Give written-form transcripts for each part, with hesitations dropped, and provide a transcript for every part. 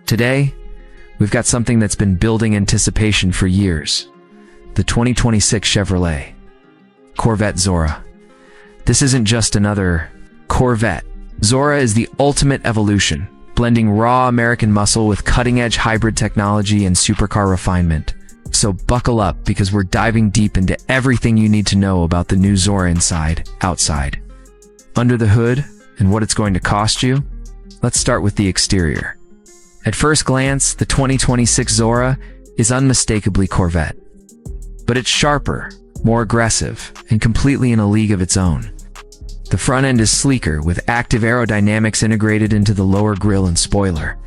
Today, we've got something that's been building anticipation for years. The 2026 Chevrolet Corvette Zora. This isn't just another Corvette. Zora is the ultimate evolution, blending raw American muscle with cutting-edge hybrid technology and supercar refinement. So buckle up, because we're diving deep into everything you need to know about the new Zora inside, outside, under the hood, and what it's going to cost you. Let's start with the exterior. At first glance, the 2026 Zora is unmistakably Corvette. But it's sharper, more aggressive, and completely in a league of its own. The front end is sleeker, with active aerodynamics integrated into the lower grille and spoiler.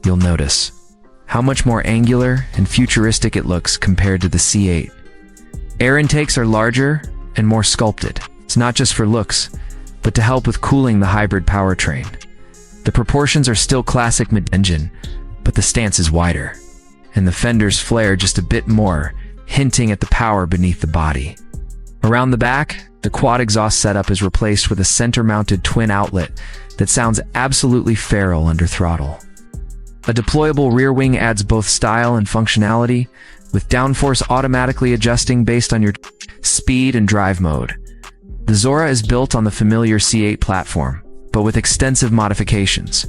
You'll notice how much more angular and futuristic it looks compared to the C8. Air intakes are larger and more sculpted. It's not just for looks, but to help with cooling the hybrid powertrain. The proportions are still classic mid-engine, but the stance is wider, and the fenders flare just a bit more, hinting at the power beneath the body. Around the back, the quad exhaust setup is replaced with a center-mounted twin outlet that sounds absolutely feral under throttle. A deployable rear wing adds both style and functionality, with downforce automatically adjusting based on your speed and drive mode. The Zora is built on the familiar C8 platform, but with extensive modifications.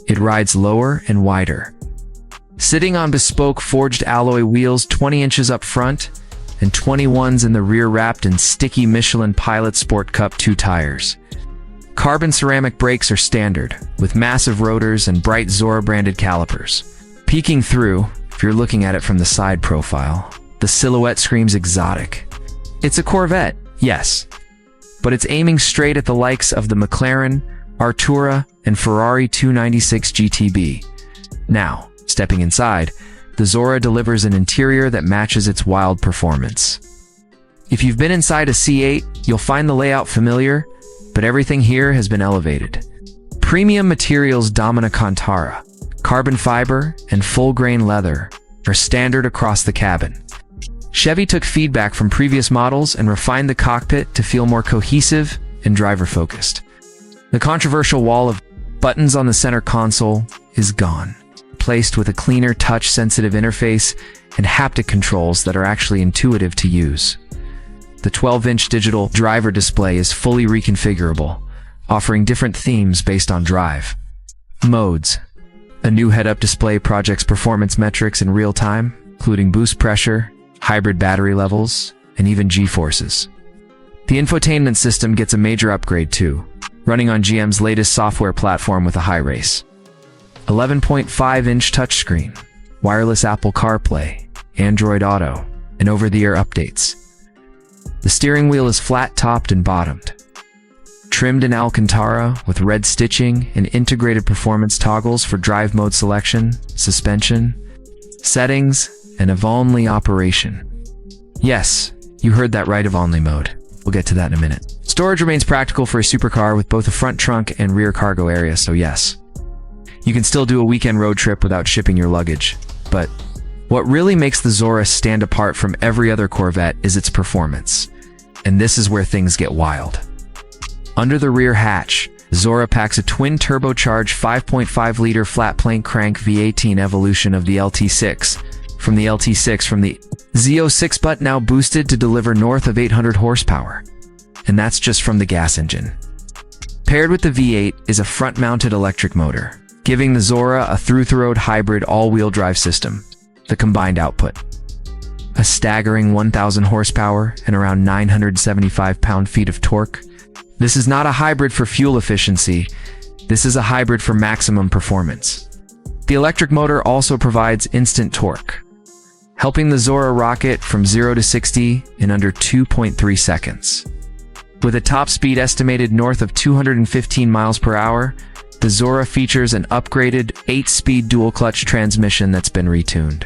It rides lower and wider, sitting on bespoke forged alloy wheels 20 inches up front and 21s in the rear, wrapped in sticky Michelin Pilot Sport Cup 2 tires. Carbon ceramic brakes are standard, with massive rotors and bright Zora-branded calipers. Peeking through, if you're looking at it from the side profile, the silhouette screams exotic. It's a Corvette, yes, but it's aiming straight at the likes of the McLaren, Artura, and Ferrari 296 GTB. Now, stepping inside, the Zora delivers an interior that matches its wild performance. If you've been inside a C8, you'll find the layout familiar, but everything here has been elevated. Premium materials Domina Contara, carbon fiber, and full-grain leather are standard across the cabin. Chevy took feedback from previous models and refined the cockpit to feel more cohesive and driver-focused. The controversial wall of buttons on the center console is gone, replaced with a cleaner, touch-sensitive interface and haptic controls that are actually intuitive to use. The 12-inch digital driver display is fully reconfigurable, offering different themes based on drive. Modes. A new head-up display projects performance metrics in real time, including boost pressure, hybrid battery levels, and even G-forces. The infotainment system gets a major upgrade too, running on GM's latest software platform with a high race. 11.5-inch touchscreen, wireless Apple CarPlay, Android Auto, and over-the-air updates. The steering wheel is flat-topped and bottomed, trimmed in Alcantara with red stitching and integrated performance toggles for drive mode selection, suspension, settings, and Ev-only operation. Yes, you heard that right, Ev-only mode. We'll get to that in a minute. Storage remains practical for a supercar with both a front trunk and rear cargo area, so yes, you can still do a weekend road trip without shipping your luggage. But what really makes the Zora stand apart from every other Corvette is its performance. And this is where things get wild. Under the rear hatch, Zora packs a twin-turbocharged 5.5-liter flat-plank crank V18 evolution of the LT6. From the Z06, but now boosted to deliver north of 800 horsepower. And that's just from the gas engine. Paired with the V8 is a front-mounted electric motor, giving the Zora a through-the-road hybrid all-wheel drive system. The combined output: a staggering 1,000 horsepower and around 975 pound-feet of torque. This is not a hybrid for fuel efficiency. This is a hybrid for maximum performance. The electric motor also provides instant torque, helping the Zora rocket from 0 to 60 in under 2.3 seconds. With a top speed estimated north of 215 miles per hour, the Zora features an upgraded 8-speed dual-clutch transmission that's been retuned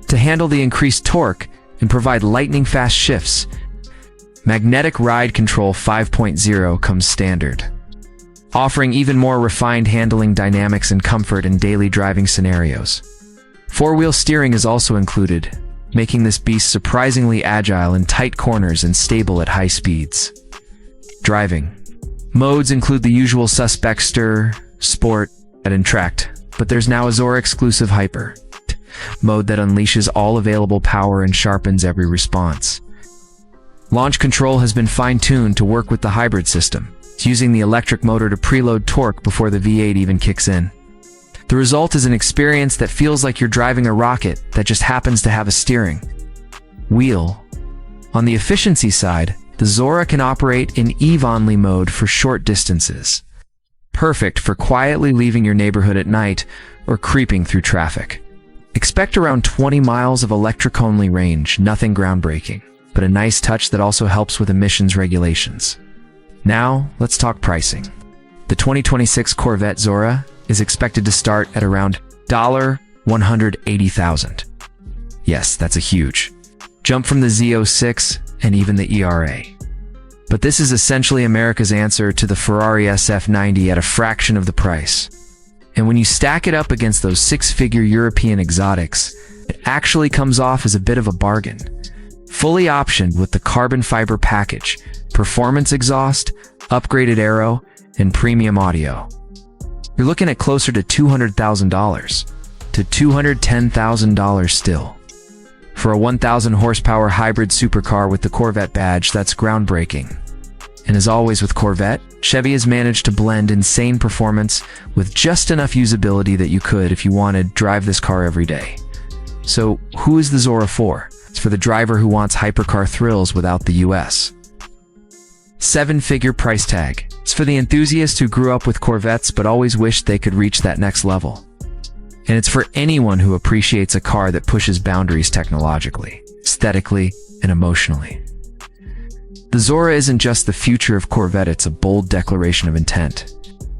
to handle the increased torque and provide lightning-fast shifts. Magnetic Ride Control 5.0 comes standard, offering even more refined handling dynamics and comfort in daily driving scenarios. 4-wheel steering is also included, making this beast surprisingly agile in tight corners and stable at high speeds. Driving modes include the usual suspects: Stir, Sport, and Tracked. But there's now a Zora exclusive Hyper mode that unleashes all available power and sharpens every response. Launch control has been fine-tuned to work with the hybrid system. It's using the electric motor to preload torque before the V8 even kicks in. The result is an experience that feels like you're driving a rocket that just happens to have a steering wheel. On the efficiency side, the Zora can operate in EV-only mode for short distances. Perfect for quietly leaving your neighborhood at night or creeping through traffic. Expect around 20 miles of electric-only range, nothing groundbreaking, but a nice touch that also helps with emissions regulations. Now, let's talk pricing. The 2026 Corvette Zora is expected to start at around $180,000. Yes, that's a huge jump from the Z06 and even the ERA. But this is essentially America's answer to the Ferrari SF90 at a fraction of the price. And when you stack it up against those six-figure European exotics, it actually comes off as a bit of a bargain. Fully optioned with the carbon fiber package, performance exhaust, upgraded aero, and premium audio. You're looking at closer to $200,000 to $210,000 still. For a 1,000 horsepower hybrid supercar with the Corvette badge, that's groundbreaking. And as always with Corvette, Chevy has managed to blend insane performance with just enough usability that you could, if you wanted, drive this car every day. So who is the Zora for? It's for the driver who wants hypercar thrills without the US. Seven-figure price tag. It's for the enthusiast who grew up with Corvettes but always wished they could reach that next level. And it's for anyone who appreciates a car that pushes boundaries technologically, aesthetically, and emotionally. The Zora isn't just the future of Corvette, it's a bold declaration of intent.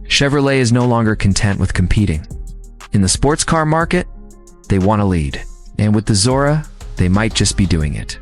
Chevrolet is no longer content with competing. In the sports car market, they want to lead. And with the Zora, they might just be doing it.